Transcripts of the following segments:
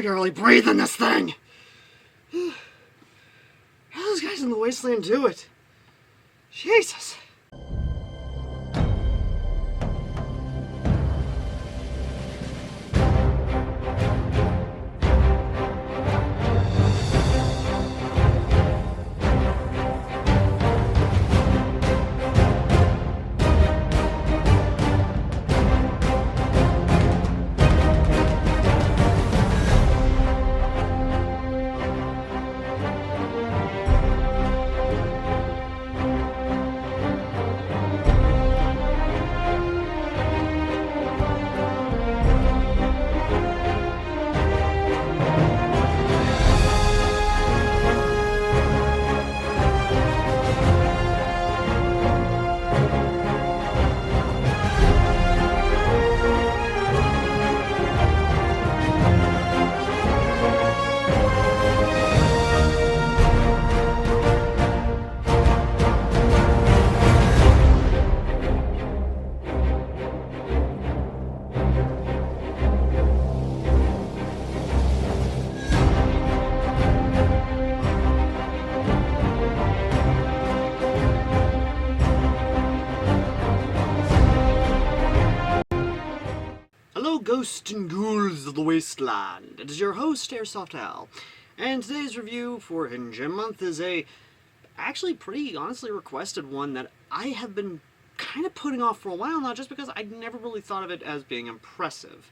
regularly breathe in this thing. How do those guys in the wasteland do it? Jesus. Hello, ghosts and ghouls of the wasteland. It is your host, AirsoftAL, and today's review for Hidden Gem Month is actually pretty honestly requested one that I have been kind of putting off for a while now, just because I never really thought of it as being impressive.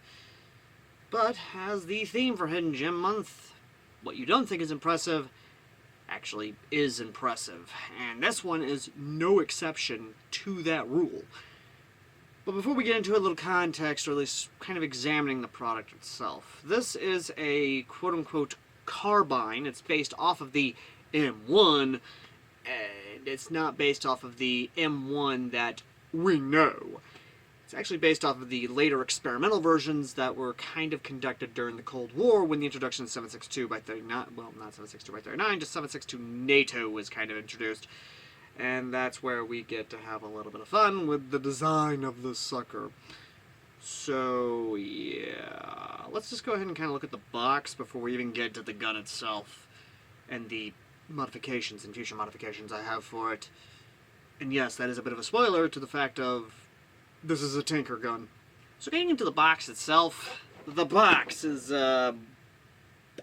But as the theme for Hidden Gem Month, what you don't think is impressive actually is impressive, and this one is no exception to that rule. But before we get into a little context, or at least kind of examining the product itself, this is a quote-unquote Carbine. It's based off of the M1, and it's not based off of the M1 that we know. It's actually based off of the later experimental versions that were kind of conducted during the Cold War, when the introduction of 7.62 by 39, well, not 7.62 by 39, just 7.62 NATO was kind of introduced. And that's where we get to have a little bit of fun with the design of the sucker. So, yeah. Let's just go ahead and kind of look at the box before we even get to the gun itself and the modifications and future modifications I have for it. And yes, that is a bit of a spoiler to the fact of this is a tinker gun. So getting into the box itself, the box is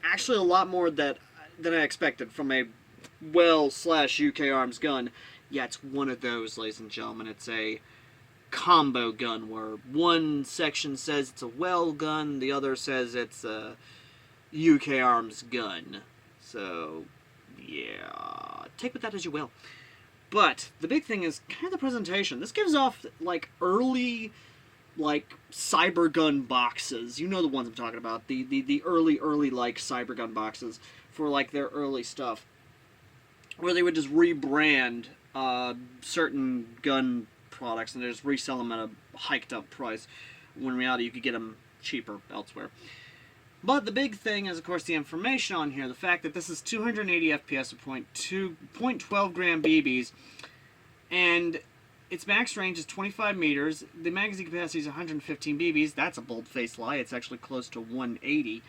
actually a lot more than I expected from a UK Arms gun. Yeah, it's one of those, ladies and gentlemen. It's a combo gun where one section says it's a well gun, the other says it's a UK Arms gun. So, yeah, take with that as you will. But the big thing is kind of the presentation. This gives off like early cyber gun boxes. You know the ones I'm talking about. The early like cyber gun boxes for like their early stuff, where they would just rebrand certain gun products and they just resell them at a hiked up price, when in reality you could get them cheaper elsewhere. But the big thing is, of course, the information on here. The fact that this is 280 FPS with 0.12 gram BBs, and its max range is 25 meters. The magazine capacity is 115 BBs. That's a bold-faced lie. It's actually close to 180.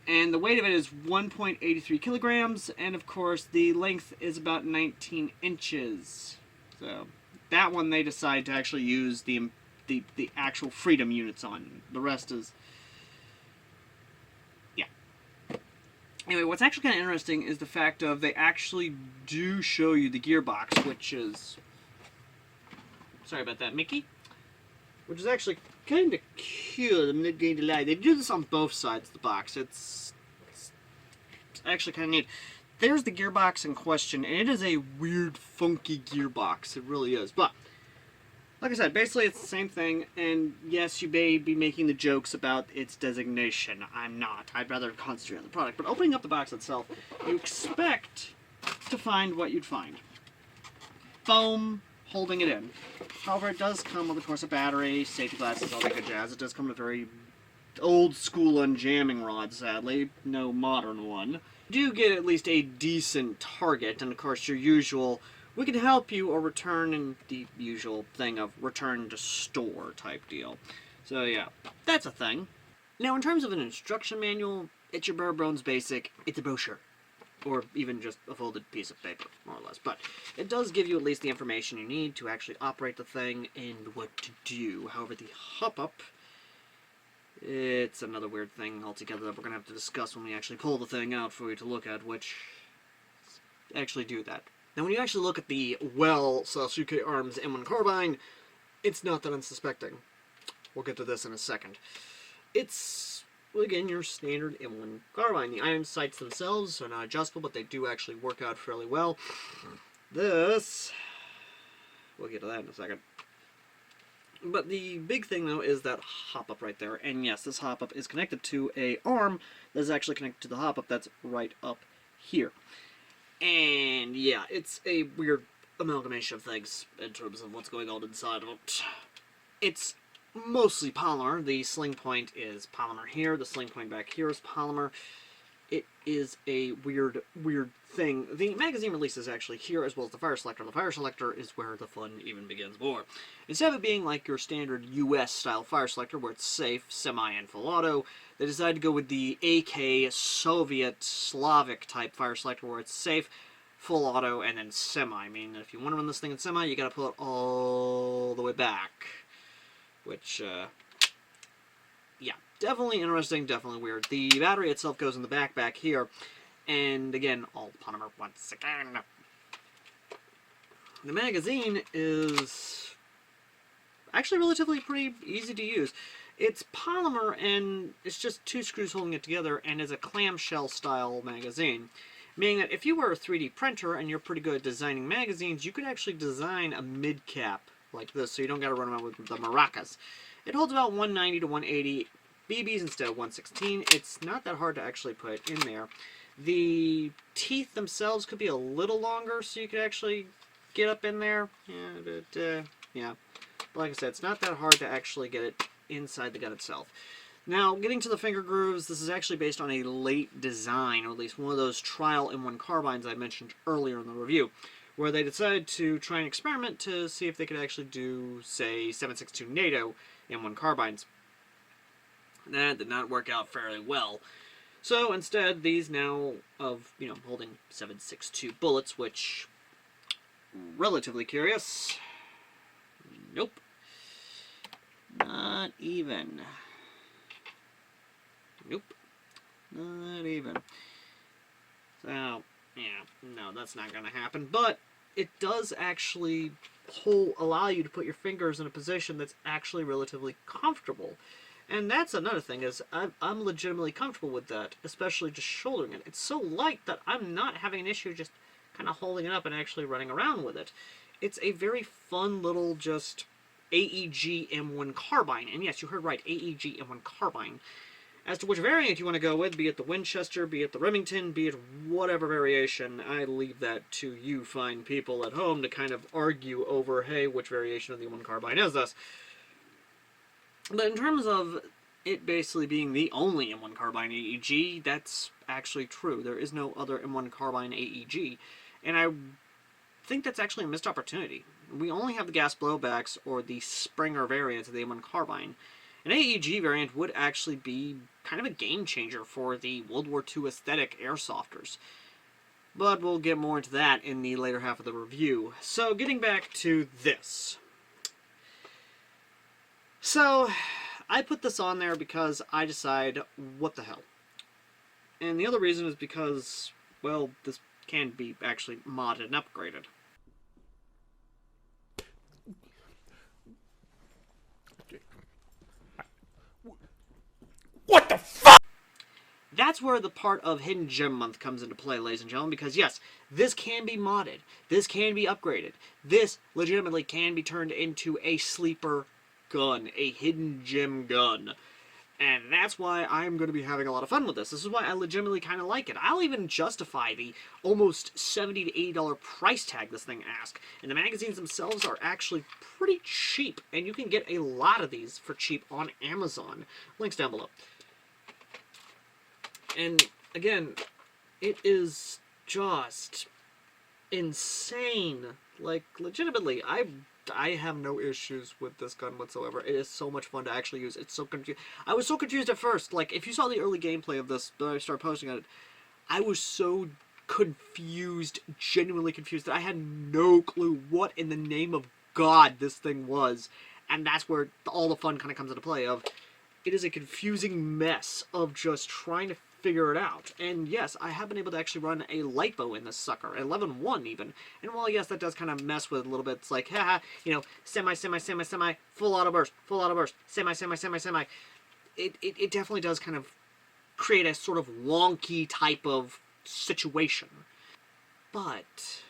And the weight of it is 1.83 kilograms, and of course the length is about 19 inches. So that one they decide to actually use the actual Freedom units on. The rest is, yeah. Anyway, what's actually kind of interesting is the fact of they actually do show you the gearbox, which is, sorry about that, Mickey, which is actually kind of cute. I'm not going to lie. They do this on both sides of the box. It's actually kind of neat. There's the gearbox in question, and it is a weird, funky gearbox. It really is. But, like I said, basically it's the same thing, and yes, you may be making the jokes about its designation. I'm not. I'd rather concentrate on the product. But opening up the box itself, you expect to find what you'd find. Foam holding it in. However, it does come with, of course, a battery, safety glasses, all that good jazz. It does come with a very old school unjamming rod, sadly. No modern one. You do get at least a decent target, and of course your usual, we can help you or return, in the usual thing of return to store type deal. So yeah, that's a thing. Now, in terms of an instruction manual, it's your bare bones basic. It's a brochure. Or even just a folded piece of paper, more or less. But it does give you at least the information you need to actually operate the thing and what to do. However, the hop-up, it's another weird thing altogether that we're going to have to discuss when we actually pull the thing out for you to look at, which actually do that. Now, when you actually look at the Well/UK Arms M1 Carbine, it's not that unsuspecting. We'll get to this in a second. It's, well, again, your standard M1 Carbine. The iron sights themselves are not adjustable, but they do actually work out fairly well. This, we'll get to that in a second. But the big thing, though, is that hop-up right there. And yes, this hop-up is connected to a arm that is actually connected to the hop-up that's right up here. And yeah, it's a weird amalgamation of things in terms of what's going on inside of it. It's mostly polymer. The sling point is polymer here. The sling point back here is polymer. It is a weird thing. The magazine release is actually here, as well as the fire selector. The fire selector is where the fun even begins more. Instead of it being like your standard US-style fire selector, where it's safe, semi, and full auto, they decided to go with the AK Soviet Slavic type fire selector, where it's safe, full auto, and then semi. Meaning that if you want to run this thing in semi, you got to pull it all the way back. Which, yeah, definitely interesting, definitely weird. The battery itself goes in the back here, and again, all polymer once again. The magazine is actually relatively pretty easy to use. It's polymer, and it's just two screws holding it together, and is a clamshell style magazine. Meaning that if you were a 3D printer and you're pretty good at designing magazines, you could actually design a mid-cap like this, so you don't got to run around with the maracas. It holds about 190 to 180 BBs instead of 116. It's not that hard to actually put in there. The teeth themselves could be a little longer, so you could actually get up in there. Yeah, but, yeah. But like I said, it's not that hard to actually get it inside the gun itself. Now, getting to the finger grooves, this is actually based on a late design, or at least one of those trial M1 carbines I mentioned earlier in the review, where they decided to try and experiment to see if they could actually do, say, 7.62 NATO M1 carbines. That did not work out fairly well. So instead, these now of, holding 7.62 bullets, which, relatively curious. Nope. Not even. Nope. Not even. So, yeah, no, that's not going to happen. But it does actually allow you to put your fingers in a position that's actually relatively comfortable. And that's another thing, is I'm legitimately comfortable with that, especially just shouldering it. It's so light that I'm not having an issue just kind of holding it up and actually running around with it. It's a very fun little just AEG M1 carbine. And yes, you heard right, AEG M1 carbine. As to which variant you want to go with, be it the Winchester, be it the Remington, be it whatever variation, I leave that to you fine people at home to kind of argue over, hey, which variation of the M1 carbine is this? But in terms of it basically being the only M1 carbine AEG, that's actually true. There is no other M1 carbine AEG. And I think that's actually a missed opportunity. We only have the gas blowbacks or the Springer variant of the M1 carbine. An AEG variant would actually be kind of a game changer for the World War II aesthetic airsofters. But we'll get more into that in the later half of the review. So, getting back to this. So, I put this on there because I decide, what the hell? And the other reason is because, well, this can be actually modded and upgraded. What the fuck? That's where the part of Hidden Gem Month comes into play, ladies and gentlemen, because yes, this can be modded, this can be upgraded, this legitimately can be turned into a sleeper gun, a hidden gem gun. And that's why I'm going to be having a lot of fun with this. This is why I legitimately kind of like it. I'll even justify the almost $70 to $80 price tag this thing asks. And the magazines themselves are actually pretty cheap. And you can get a lot of these for cheap on Amazon. Links down below. And again, it is just insane. Like, legitimately, I I have no issues with this gun whatsoever. It is so much fun to actually use. It's so confused. I was so confused at first. Like, if you saw the early gameplay of this, that I started posting on it, I was so confused, genuinely confused, that I had no clue what in the name of God this thing was. And that's where all the fun kind of comes into play of, it is a confusing mess of just trying to figure it out. And yes, I have been able to actually run a lipo in this sucker, 11.1 even. And while yes, that does kind of mess with a little bit, it's like, haha, you know, semi, full auto burst, semi. It definitely does kind of create a sort of wonky type of situation. But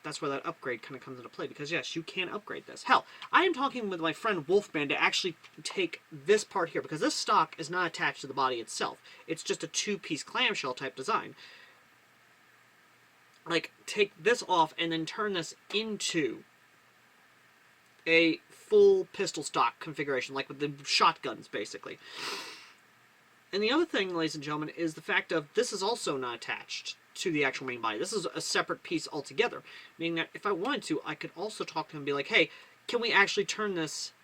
that's where that upgrade kind of comes into play, because yes, you can upgrade this. Hell, I am talking with my friend Wolfman to actually take this part here, because this stock is not attached to the body itself. It's just a two-piece clamshell type design. Like, take this off and then turn this into a full pistol stock configuration, like with the shotguns, basically. And the other thing, ladies and gentlemen, is the fact of this is also not attached to the actual main body. This is a separate piece altogether, meaning that if I wanted to, I could also talk to him and be like, hey, can we actually turn this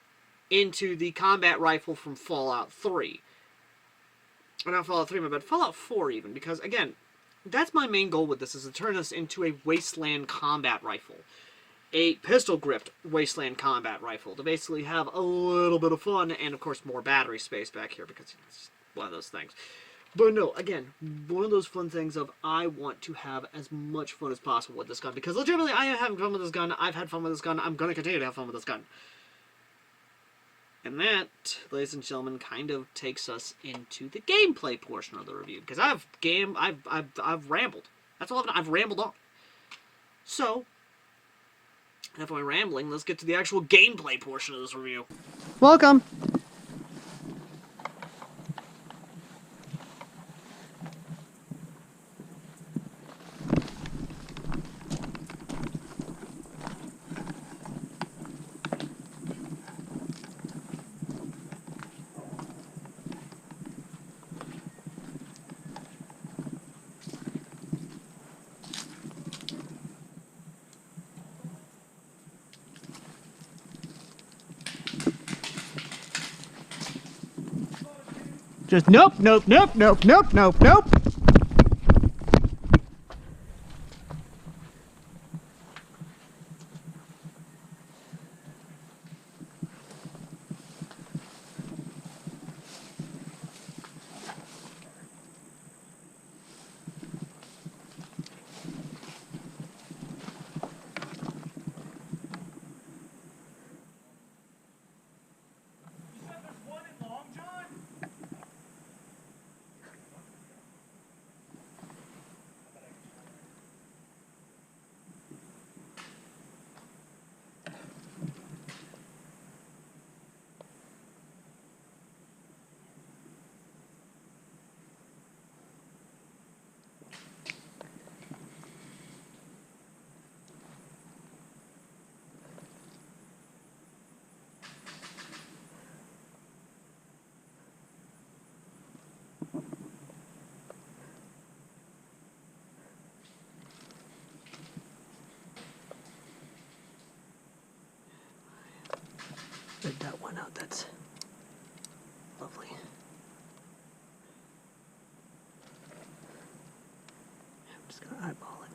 into the combat rifle from Fallout 3? Or not Fallout 3, but Fallout 4 even, because, again, that's my main goal with this, is to turn this into a wasteland combat rifle. A pistol-gripped wasteland combat rifle, to basically have a little bit of fun, and, of course, more battery space back here, because it's just one of those things. But no, again, one of those fun things of I want to have as much fun as possible with this gun, because legitimately I am having fun with this gun, I've had fun with this gun, I'm going to continue to have fun with this gun. And that, ladies and gentlemen, kind of takes us into the gameplay portion of the review, because I've rambled. That's all I've rambled on. So, enough of my rambling, let's get to the actual gameplay portion of this review. Welcome! Just nope. Let that one out, that's lovely. I'm just gonna eyeball it.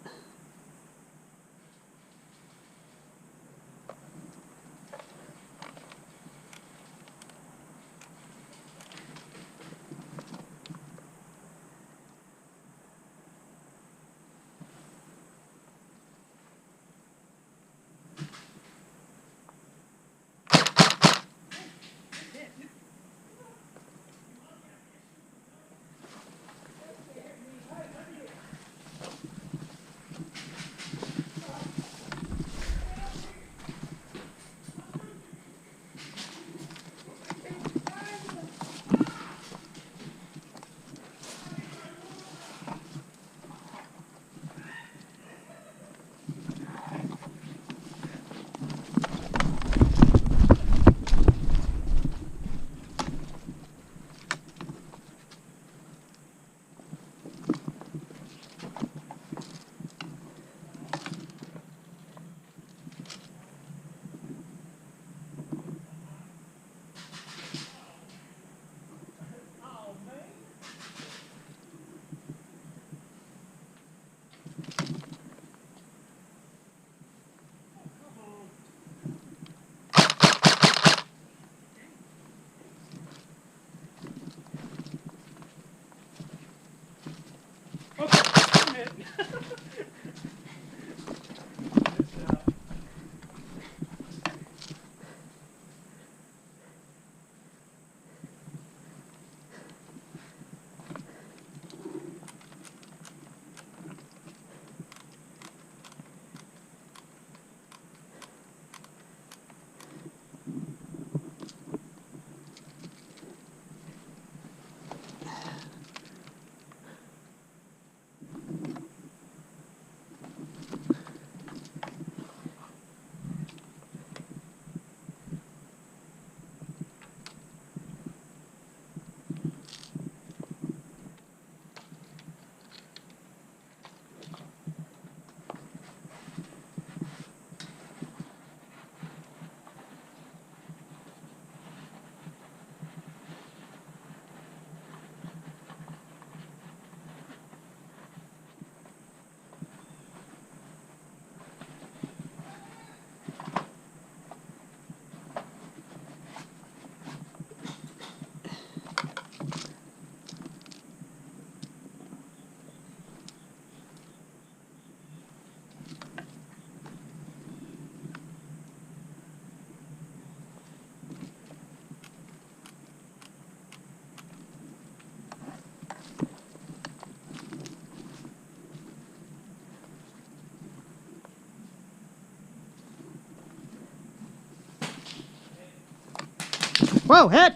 Whoa, hit!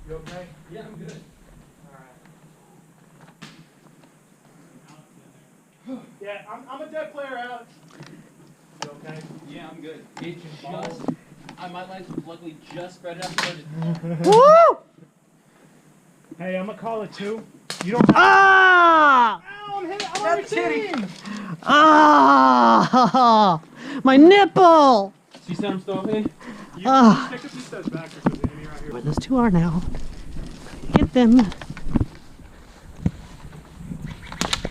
You okay? Yeah, I'm good. Alright. Yeah, I'm a dead player, Alex. You okay? Yeah, I'm good. It just, my legs luckily just spread out. So I just, Woo! Hey, I'm gonna call it two. You don't have Ah! Ow, I'm hit. I'm on your team. Ah! My nipple! see some stuff in? You Ah. take a few steps back because there's an enemy right here. Where those two are now. Get them.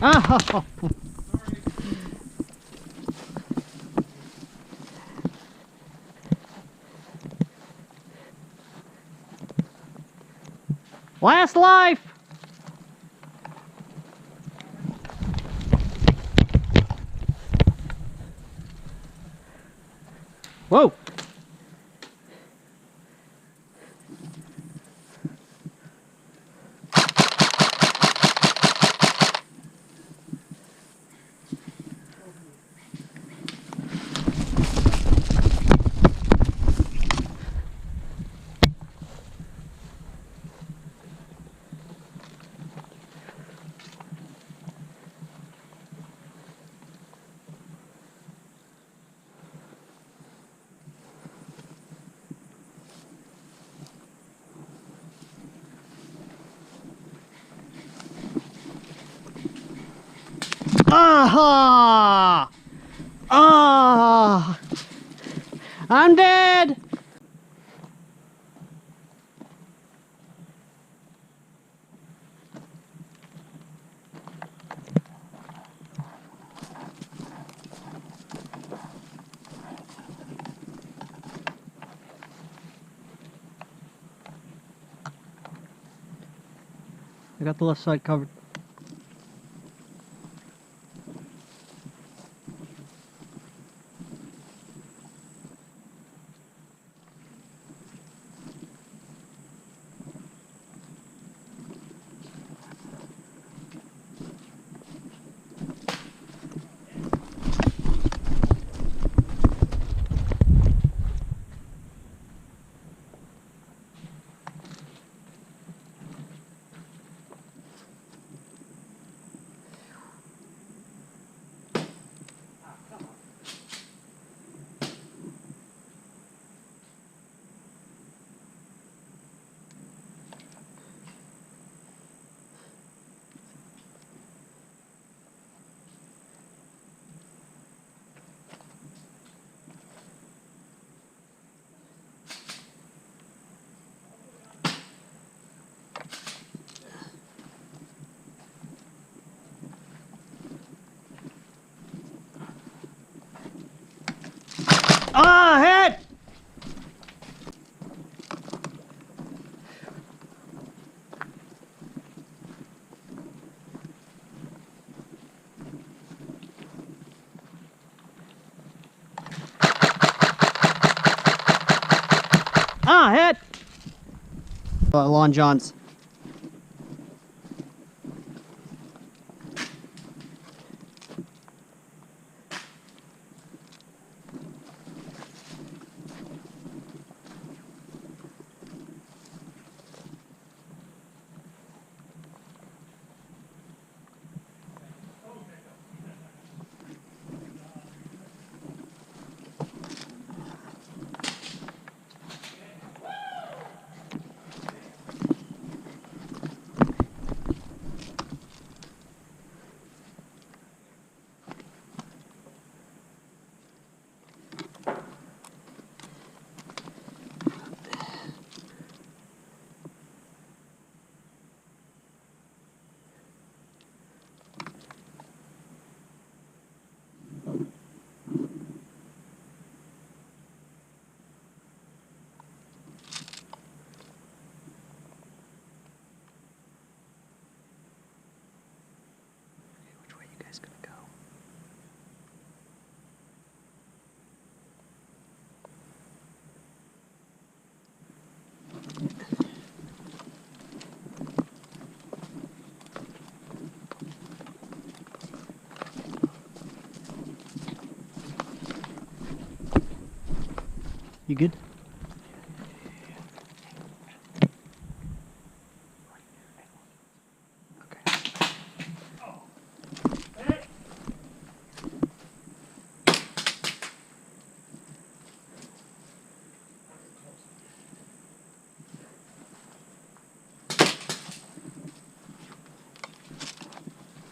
Ah! Last life! Whoa! Ah! Ah! I'm dead! I got the left side covered. Lon John's. Which way you guys gonna go? You good?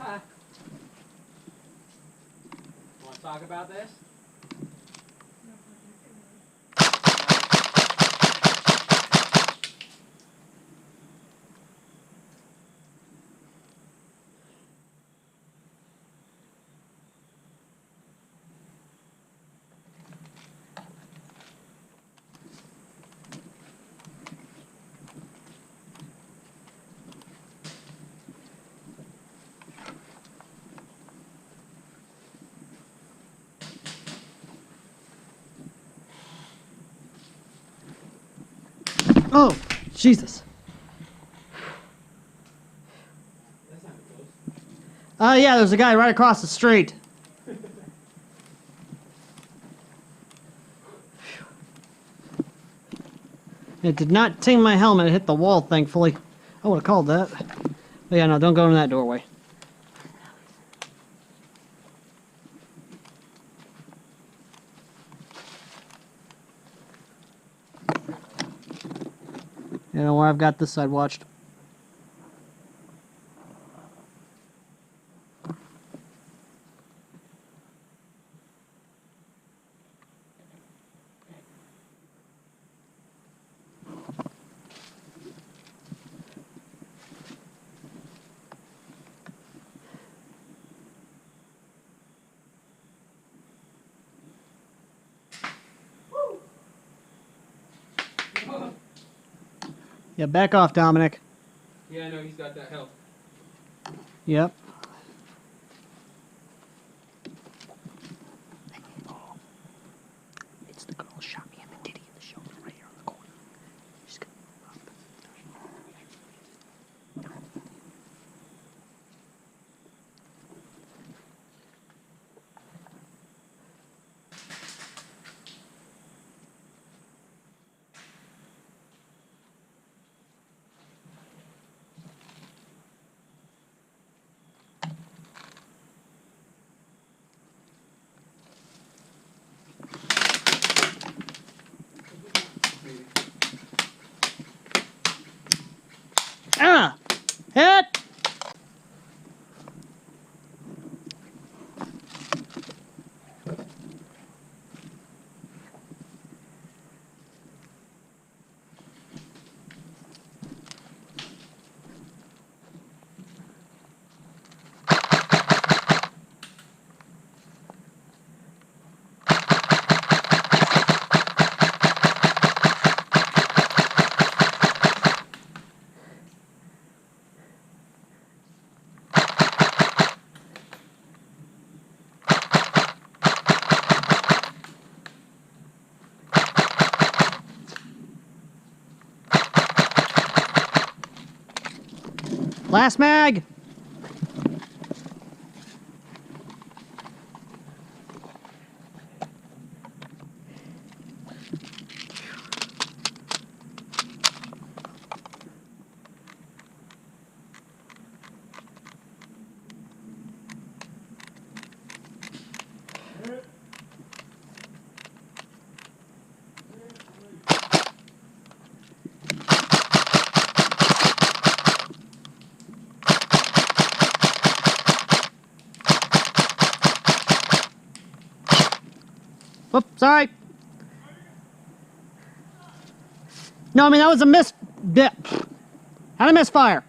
Hi. Want to talk about this? Oh, Jesus. That's not close. Yeah, there's a guy right across the street. It did not ting my helmet. It hit the wall, thankfully. I would have called that. But yeah, no, don't go in that doorway. You know where I've got this side watched. Yeah, back off, Dominic. Yeah, I know he's got that health. Yep. It's the girl who shot me in the titty in the shoulder right here on the corner. She's gonna move up. Ah! Hit! Last mag! Oops, sorry. No, I mean, that was a miss. Had a misfire.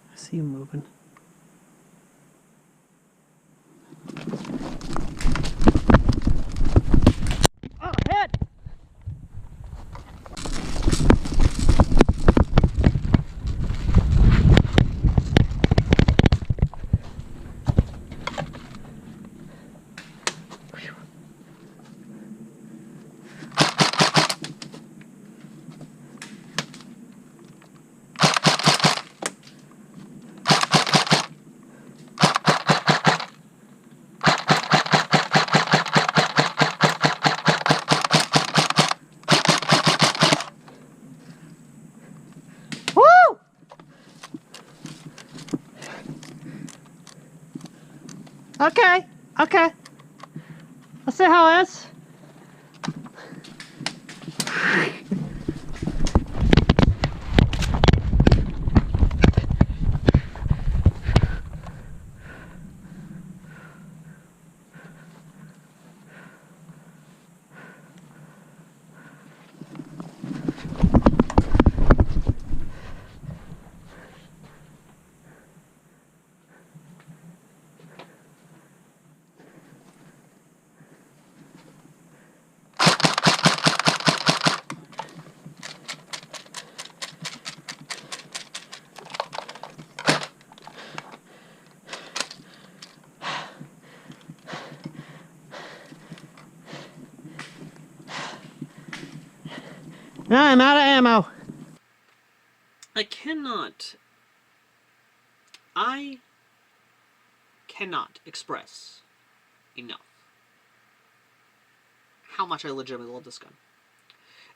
I see you moving. Oh, hit! Woo! Okay, okay. I'll see how it is. I'm out of ammo. I cannot express enough how much I legitimately love this gun.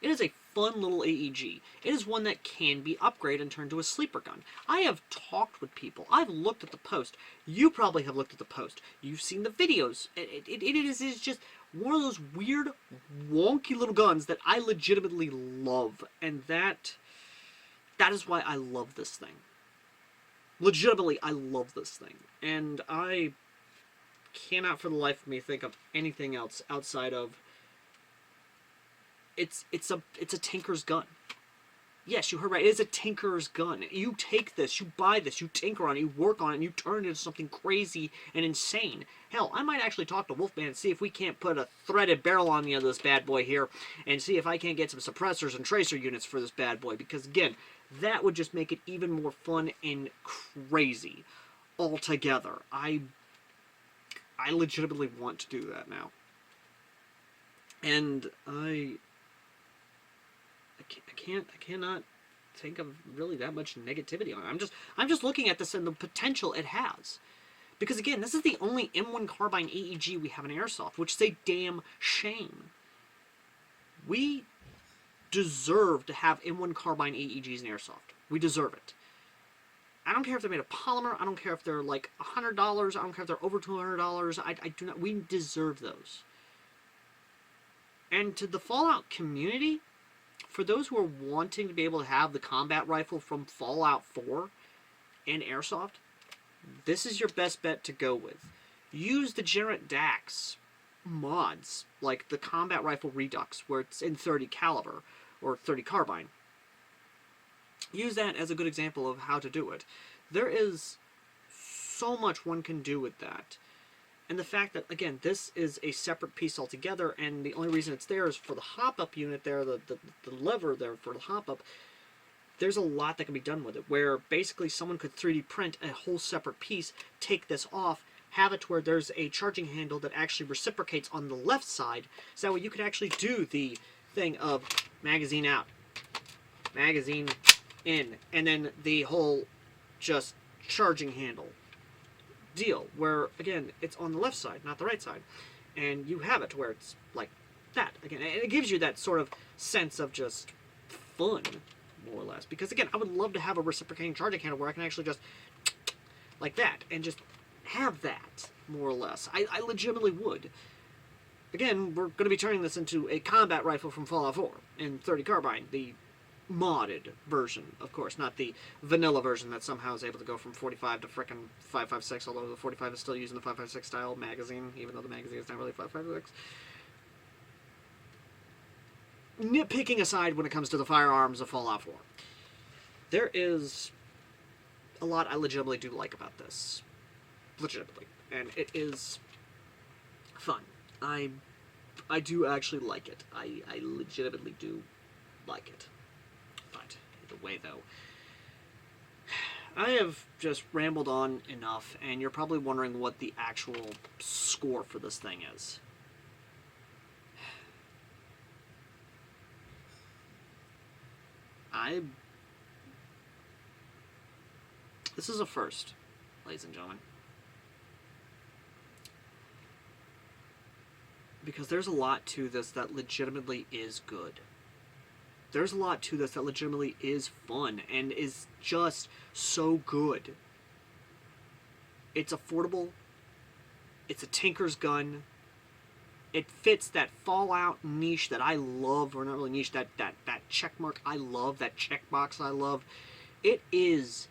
It is a fun little AEG. It is one that can be upgraded and turned to a sleeper gun. I have talked with people. I've looked at the post. You probably have looked at the post. You've seen the videos. It is just one of those weird, wonky little guns that I legitimately love. And that is why I love this thing. Legitimately, I love this thing. And I cannot for the life of me think of anything else outside of it's a tinker's gun. Yes, you heard right. It is a tinker's gun. You take this, you buy this, you tinker on it, you work on it, and you turn it into something crazy and insane. Hell, I might actually talk to Wolfman and see if we can't put a threaded barrel on the end of this bad boy here and see if I can't get some suppressors and tracer units for this bad boy. Because, again, that would just make it even more fun and crazy altogether. I legitimately want to do that now. And I cannot think of really that much negativity on it. I'm just looking at this and the potential it has. Because again, this is the only M1 Carbine AEG we have in Airsoft, which is a damn shame. We deserve to have M1 Carbine AEGs in Airsoft. We deserve it. I don't care if they're made of polymer. I don't care if they're like $100. I don't care if they're over $200. I do not. We deserve those. And to the Fallout community, for those who are wanting to be able to have the combat rifle from Fallout 4 and Airsoft, this is your best bet to go with. Use Degenerate Dax mods, like the Combat Rifle Redux, where it's in 30 caliber, or 30 carbine. Use that as a good example of how to do it. There is so much one can do with that. And the fact that, again, this is a separate piece altogether, and the only reason it's there is for the hop-up unit there, the lever there for the hop-up. There's a lot that can be done with it, where basically someone could 3D print a whole separate piece, take this off, have it to where there's a charging handle that actually reciprocates on the left side, so that way you could actually do the thing of magazine out, magazine in, and then the whole just charging handle deal, where, again, it's on the left side, not the right side, and you have it to where it's like that, again, and it gives you that sort of sense of just fun, more or less, because, again, I would love to have a reciprocating charging handle where I can actually just like that, and just have that, more or less. I legitimately would. Again, we're going to be turning this into a combat rifle from Fallout 4 in 30 carbine, the modded version, of course, not the vanilla version that somehow is able to go from 45 to frickin' 5.56, although the 45 is still using the 5.56 style magazine, even though the magazine is not really 5.56. Nitpicking aside when it comes to the firearms of Fallout 4, there is a lot I legitimately do like about this. Legitimately. And it is fun. I do actually like it. I legitimately do like it. But, either way, though, I have just rambled on enough, and you're probably wondering what the actual score for this thing is. This is a first, ladies and gentlemen. Because there's a lot to this that legitimately is good. There's a lot to this that legitimately is fun and is just so good. It's affordable. It's a tinker's gun. It fits that Fallout niche that I love, or not really niche, that check mark I love, that checkbox I love. It is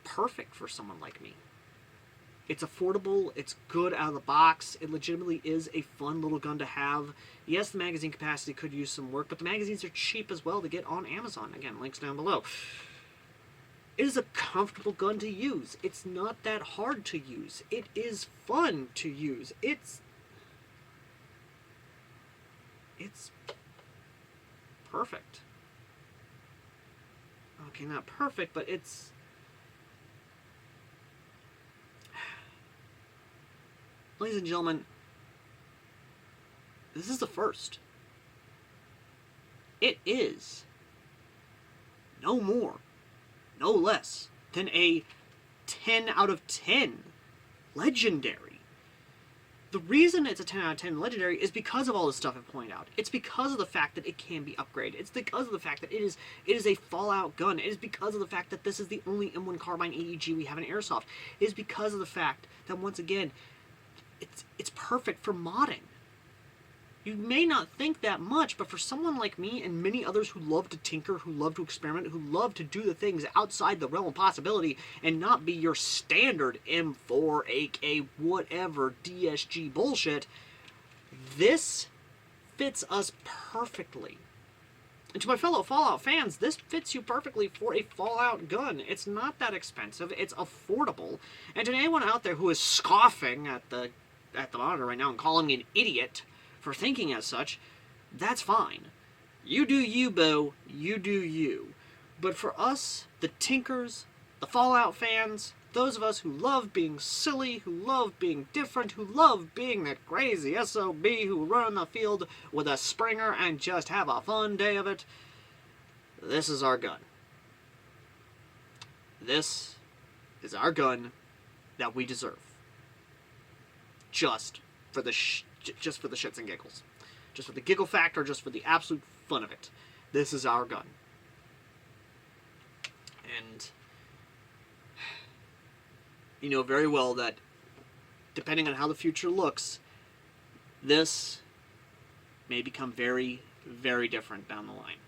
perfect for someone like me. It's affordable, it's good out of the box, it legitimately is a fun little gun to have. Yes, the magazine capacity could use some work, but the magazines are cheap as well to get on Amazon. Again, links down below. It is a comfortable gun to use. It's not that hard to use. It is fun to use. It's perfect. Okay, not perfect, but it's... Ladies and gentlemen, this is the first. It is no more, no less than a 10 out of 10 legendary. The reason it's a 10 out of 10 legendary is because of all the stuff I pointed out. It's because of the fact that it can be upgraded. It's because of the fact that it is a Fallout gun. It is because of the fact that this is the only M1 Carbine AEG we have in Airsoft. It is because of the fact that, once again, it's perfect for modding. You may not think that much, but for someone like me and many others who love to tinker, who love to experiment, who love to do the things outside the realm of possibility and not be your standard M4, AK, whatever DSG bullshit, this fits us perfectly. And to my fellow Fallout fans, this fits you perfectly for a Fallout gun. It's not that expensive, it's affordable, and to anyone out there who is scoffing at the monitor right now and calling me an idiot for thinking as such, that's fine. You do you, boo. You do you. But for us, the tinkers, the Fallout fans, those of us who love being silly, who love being different, who love being that crazy SOB who run the field with a Springer and just have a fun day of it, this is our gun. This is our gun that we deserve. Just for the shits and giggles. Just for the giggle factor, just for the absolute fun of it. This is our gun. And you know very well that depending on how the future looks, this may become very, very different down the line.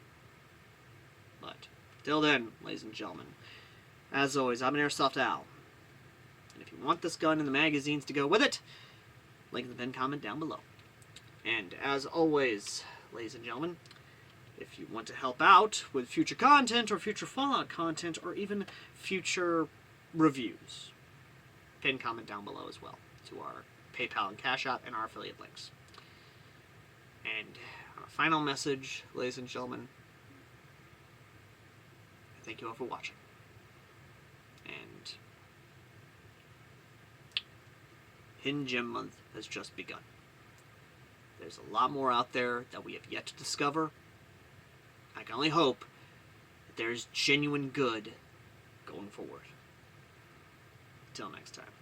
But till then, ladies and gentlemen, as always, I'm an AirsoftAL. And if you want this gun and the magazines to go with it, link in the pinned comment down below. And as always, ladies and gentlemen, if you want to help out with future content or future Fallout content or even future reviews, pinned comment down below as well to our PayPal and Cash App and our affiliate links. And a final message, ladies and gentlemen, thank you all for watching. And Hidden Gem Month has just begun. There's a lot more out there that we have yet to discover. I can only hope that there's genuine good going forward. Till next time.